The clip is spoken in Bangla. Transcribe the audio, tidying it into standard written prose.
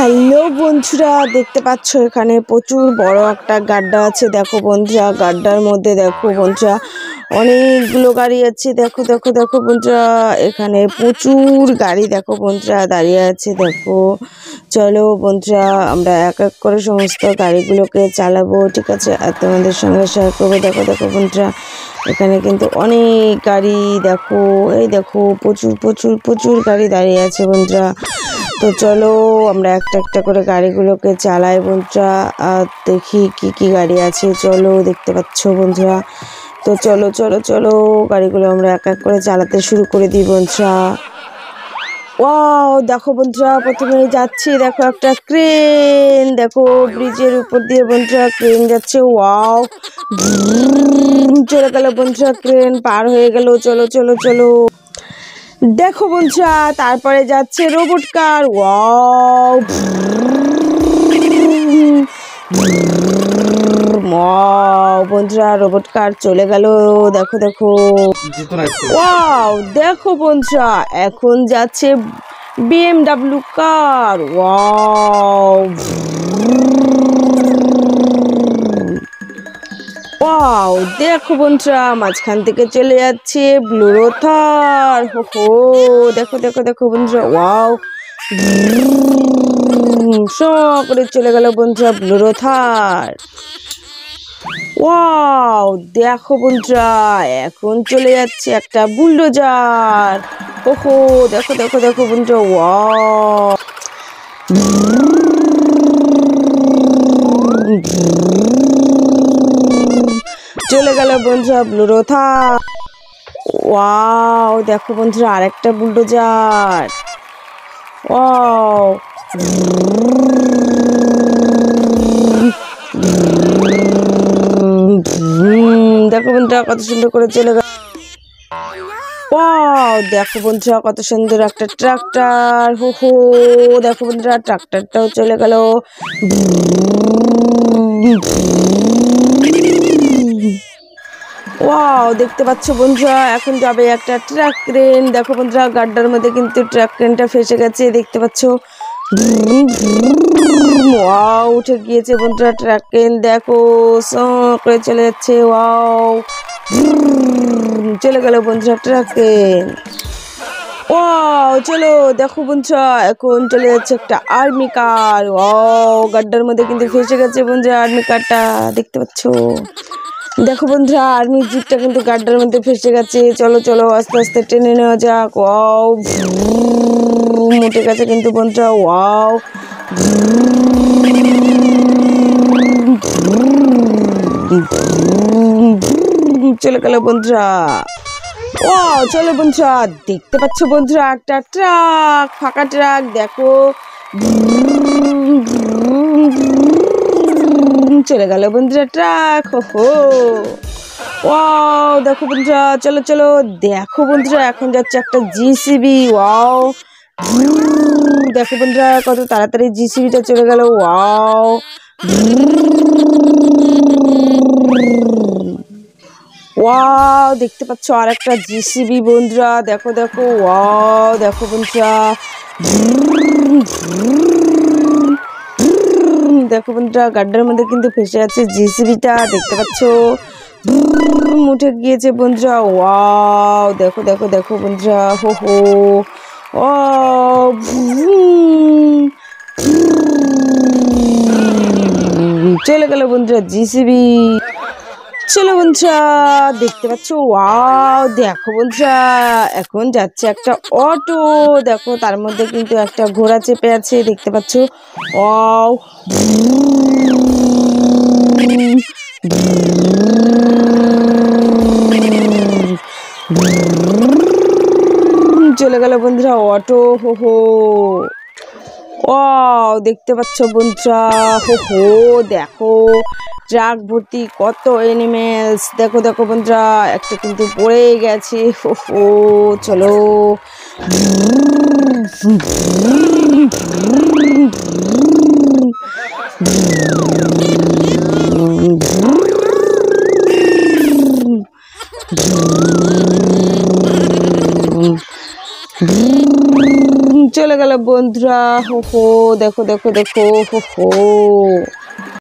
হ্যালো বন্ধুরা, দেখতে পাচ্ছ এখানে প্রচুর বড় একটা গাড্ডা আছে। দেখো বন্ধুরা, গাড্ডার মধ্যে দেখো বন্ধুরা অনেকগুলো গাড়ি আছে। দেখো দেখো দেখো বন্ধুরা, এখানে প্রচুর গাড়ি দেখো বন্ধুরা দাঁড়িয়ে আছে। দেখো, চলো বন্ধুরা আমরা এক এক করে সমস্ত গাড়িগুলোকে চালাবো, ঠিক আছে, আর তোমাদের সঙ্গে শেয়ার করবো। দেখো দেখো বন্ধুরা, এখানে কিন্তু অনেক গাড়ি, দেখো এই দেখো প্রচুর প্রচুর প্রচুর গাড়ি দাঁড়িয়ে আছে বন্ধুরা। তো চলো আমরা একটা একটা করে গাড়িগুলোকে চালাই বন্ধুরা, আর দেখি কি কি গাড়ি আছে। চলো, দেখতে পাচ্ছ বন্ধুরা। তো চলো চলো চলো গাড়িগুলো আমরা এক এক করে চালাতে শুরু করে দিই বন্ধুরা। ওয়াও, দেখো বন্ধুরা, প্রথমে যাচ্ছি, দেখো একটা ক্রেন, দেখো ব্রিজের উপর দিয়ে বন্ধুরা ক্রেন যাচ্ছে। ওয়াও, চলে গেল বন্ধুরা, ক্রেন পার হয়ে গেল। চলো চলো চলো, দেখো বন্ধুরা, তারপরে যাচ্ছে রোবট কার। ওয়াও, বন্ধুরা রোবট কার চলে গেল। দেখো দেখো, ওয়াও, দেখো বন্ধুরা, এখন যাচ্ছে BMW কার। ওয়াও, ওয়াও, দেখো বন্ধুরা, মাঝখান থেকে চলে যাচ্ছে ব্লুরো থার। হো, দেখো দেখো দেখো বন্ধুরা, ওয়াও, সব করে চলে গেল বন্ধুরা ব্লুরো থার। ওয়াও, দেখো বন্ধুরা, এখন চলে যাচ্ছে একটা বুলডোজার। ওহো, দেখো দেখো দেখো বন্ধুরা, ওয়াও, চলে গেল বন্ধুরা ব্লুরো থার। ওয়াও, দেখো বন্ধুরা আরেকটা বুলডোজার। ওয়াও, দেখো বন্ধুরা কত সুন্দর করে চলে গেল। ওয়াও, দেখো বন্ধুরা কত সুন্দর একটা ট্রাক্টর। হো হো, দেখো বন্ধুরা ট্রাক্টরটাও চলে গেল। ওয়াও, দেখতে পাচ্ছ বন্ধুরা, এখন যাবে একটা ট্রাক ক্রেন। দেখো বন্ধুরা, গাড্ডার মধ্যে কিন্তু ট্রাক ক্রেনটা ফেসে গেছে, দেখতে পাচ্ছ। ওয়াও, উঠে গিয়েছে বন্ধুরা ট্রাক ক্রেন, দেখো করে চলে যাচ্ছে। ওয়াও, চলে গেল বন্ধুরা ট্রাক ক্রেন। ওয়াও, চলো দেখো বন্ধুরা, এখন চলে যাচ্ছে একটা আর্মি কার। ওয়াও, গাড্ডার মধ্যে কিন্তু ফেসে গেছে বন্ধুরা আর্মি কারটা, দেখতে পাচ্ছ। দেখো বন্ধুরা, আর্মির জিপটা কিন্তু গাড্ডার মধ্যে ফেসে গেছে। চলো চলো আস্তে আস্তে টেনে নেওয়া যাক। ওয়াও, উঠে গেছে কিন্তু বন্ধুরা। ওয়াও, চলে গেল বন্ধুরা। ওয়াও, চলো বন্ধুরা, দেখতে পাচ্ছ বন্ধুরা একটা ট্রাক, ফাঁকা ট্রাক, দেখো চলে গেল বন্ধুরা ট্রাক। হো, ওয়াও, দেখো বন্ধুরা, চলো চলো, দেখো বন্ধুরা, এখন যাচ্ছে একটা জিসিবি। ওয়াও, দেখো বন্ধুরা কত তাড়াতাড়ি জিসিবিটা চলে গেল। ওয়াও, ওয়াও, দেখতে পাচ্ছ আর একটা জিসিবি বন্ধুরা, দেখো দেখো। ওয়াও, দেখো বন্ধুরা, দেখো বন্ধুরা গাড্ডার মধ্যে কিন্তু ফেসে আছে জিসিবিটা, দেখতে পাচ্ছ। উঠে গিয়েছে বন্ধুরা। ওয়াও, দেখো দেখো দেখো বন্ধুরা। হো হো, চলে গেল বন্ধুরা জিসিবি। চলো বন্ধুরা, দেখতে পাচ্ছ। ওয়াও, দেখো বন্ধুরা, এখন যাচ্ছে একটা অটো, দেখো তার মধ্যে কিন্তু একটা ঘোড়া চেপে আছে, দেখতে পাচ্ছ। ওয়াও, চলে গেল বন্ধুরা অটো। হো হো, ওয়াও, দেখতে পাচ্ছ বন্ধুরা। হো হো, দেখো ট্রাক ভর্তি কত এনিমেলস, দেখো দেখো বন্ধুরা, একটা কিন্তু পড়ে গেছে। হো হো, চলো। চলে গেল বন্ধুরা। হো হো, দেখো দেখো দেখো, হো হো।